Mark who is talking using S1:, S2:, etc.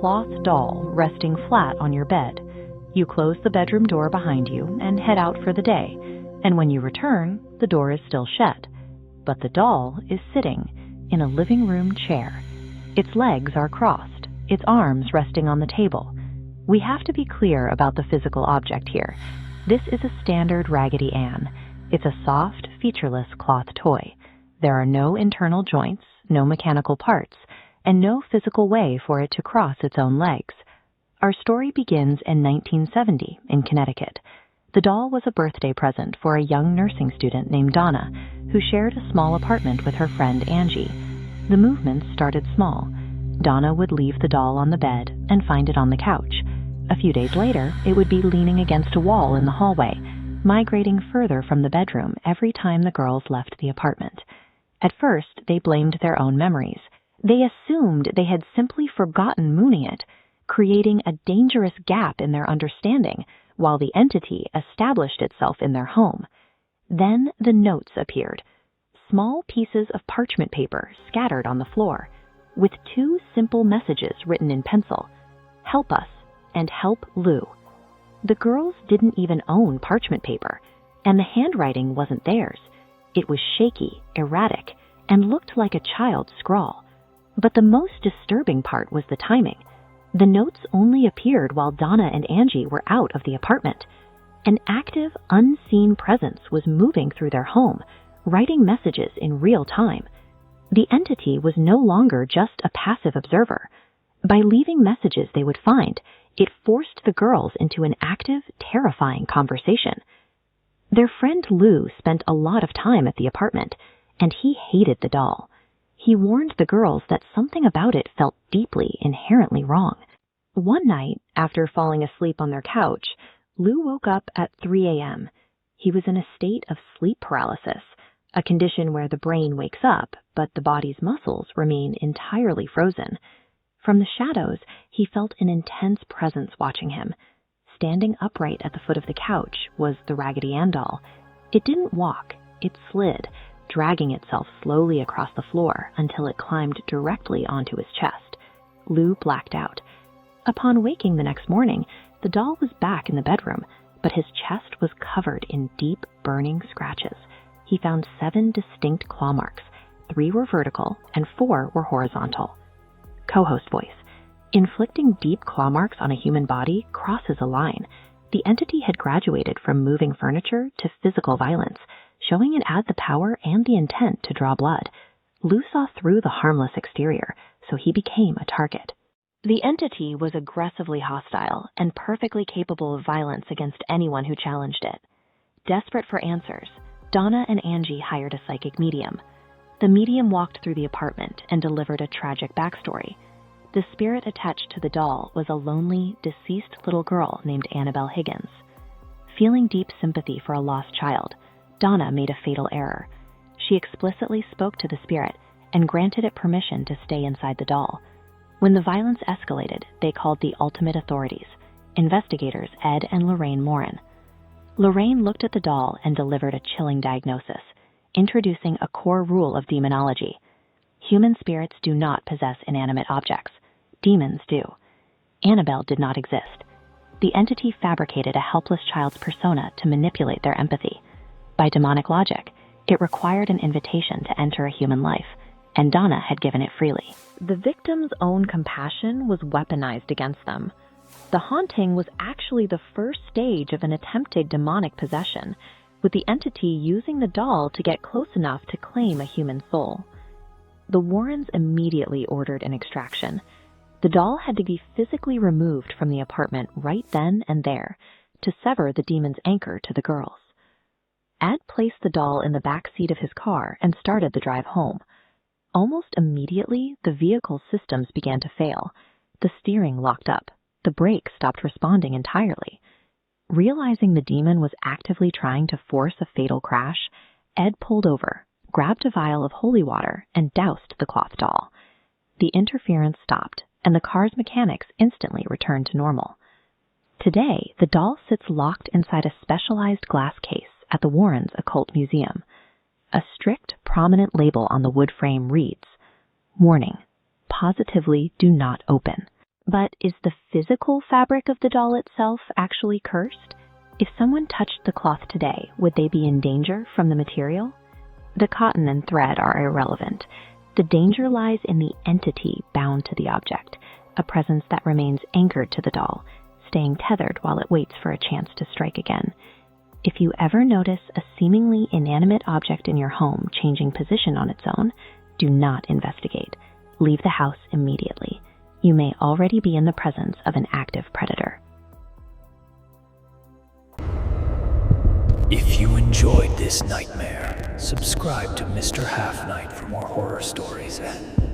S1: cloth doll resting flat on your bed. You close the bedroom door behind you and head out for the day, and when you return, the door is still shut. But the doll is sitting in a living room chair. Its legs are crossed, its arms resting on the table. We have to be clear about the physical object here. This is a standard Raggedy Ann. It's a soft, featureless cloth toy. There are no internal joints, no mechanical parts, and no physical way for it to cross its own legs. Our story begins in 1970 in Connecticut. The doll was a birthday present for a young nursing student named Donna, who shared a small apartment with her friend Angie. The movements started small. Donna would leave the doll on the bed and find it on the couch. A few days later, it would be leaning against a wall in the hallway, migrating further from the bedroom every time the girls left the apartment. At first, they blamed their own memories. They assumed they had simply forgotten mooning it, creating a dangerous gap in their understanding while the entity established itself in their home. Then the notes appeared, small pieces of parchment paper scattered on the floor, with two simple messages written in pencil: "Help us," and "Help Lou." The girls didn't even own parchment paper, and the handwriting wasn't theirs. It was shaky, erratic, and looked like a child's scrawl. But the most disturbing part was the timing. The notes only appeared while Donna and Angie were out of the apartment. An active, unseen presence was moving through their home, writing messages in real time. The entity was no longer just a passive observer. By leaving messages they would find, it forced the girls into an active, terrifying conversation. Their friend Lou spent a lot of time at the apartment, and he hated the doll. He warned the girls that something about it felt deeply, inherently wrong. One night, after falling asleep on their couch, Lou woke up at 3 a.m. He was in a state of sleep paralysis, a condition where the brain wakes up, but the body's muscles remain entirely frozen. From the shadows, he felt an intense presence watching him. Standing upright at the foot of the couch was the Raggedy Ann doll. It didn't walk, it slid, dragging itself slowly across the floor until it climbed directly onto his chest. Lou blacked out. Upon waking the next morning, the doll was back in the bedroom, but his chest was covered in deep, burning scratches. He found 7 distinct claw marks. 3 were vertical and 4 were horizontal. Co-host voice. Inflicting deep claw marks on a human body crosses a line. The entity had graduated from moving furniture to physical violence, showing it had the power and the intent to draw blood. Lou saw through the harmless exterior, so he became a target. The entity was aggressively hostile and perfectly capable of violence against anyone who challenged it. Desperate for answers, Donna and Angie hired a psychic medium. The medium walked through the apartment and delivered a tragic backstory. The spirit attached to the doll was a lonely, deceased little girl named Annabelle Higgins. Feeling deep sympathy for a lost child, Donna made a fatal error. She explicitly spoke to the spirit and granted it permission to stay inside the doll. When the violence escalated, they called the ultimate authorities, investigators Ed and Lorraine Warren. Lorraine looked at the doll and delivered a chilling diagnosis, introducing a core rule of demonology. Human spirits do not possess inanimate objects. Demons do. Annabelle did not exist. The entity fabricated a helpless child's persona to manipulate their empathy. By demonic logic, it required an invitation to enter a human life, and Donna had given it freely. The victim's own compassion was weaponized against them. The haunting was actually the first stage of an attempted demonic possession, with the entity using the doll to get close enough to claim a human soul. The Warrens immediately ordered an extraction. The doll had to be physically removed from the apartment right then and there to sever the demon's anchor to the girls. Ed placed the doll in the back seat of his car and started the drive home. Almost immediately, the vehicle's systems began to fail. The steering locked up. The brakes stopped responding entirely. Realizing the demon was actively trying to force a fatal crash, Ed pulled over, grabbed a vial of holy water, and doused the cloth doll. The interference stopped, and the car's mechanics instantly returned to normal. Today, the doll sits locked inside a specialized glass case at the Warrens' Occult Museum. A strict, prominent label on the wood frame reads, "Warning, positively do not open." But is the physical fabric of the doll itself actually cursed? If someone touched the cloth today, would they be in danger from the material? The cotton and thread are irrelevant. The danger lies in the entity bound to the object, a presence that remains anchored to the doll, staying tethered while it waits for a chance to strike again. If you ever notice a seemingly inanimate object in your home changing position on its own, do not investigate. Leave the house immediately. You may already be in the presence of an active predator.
S2: If you enjoyed this nightmare, subscribe to Mr. Half Night for more horror stories and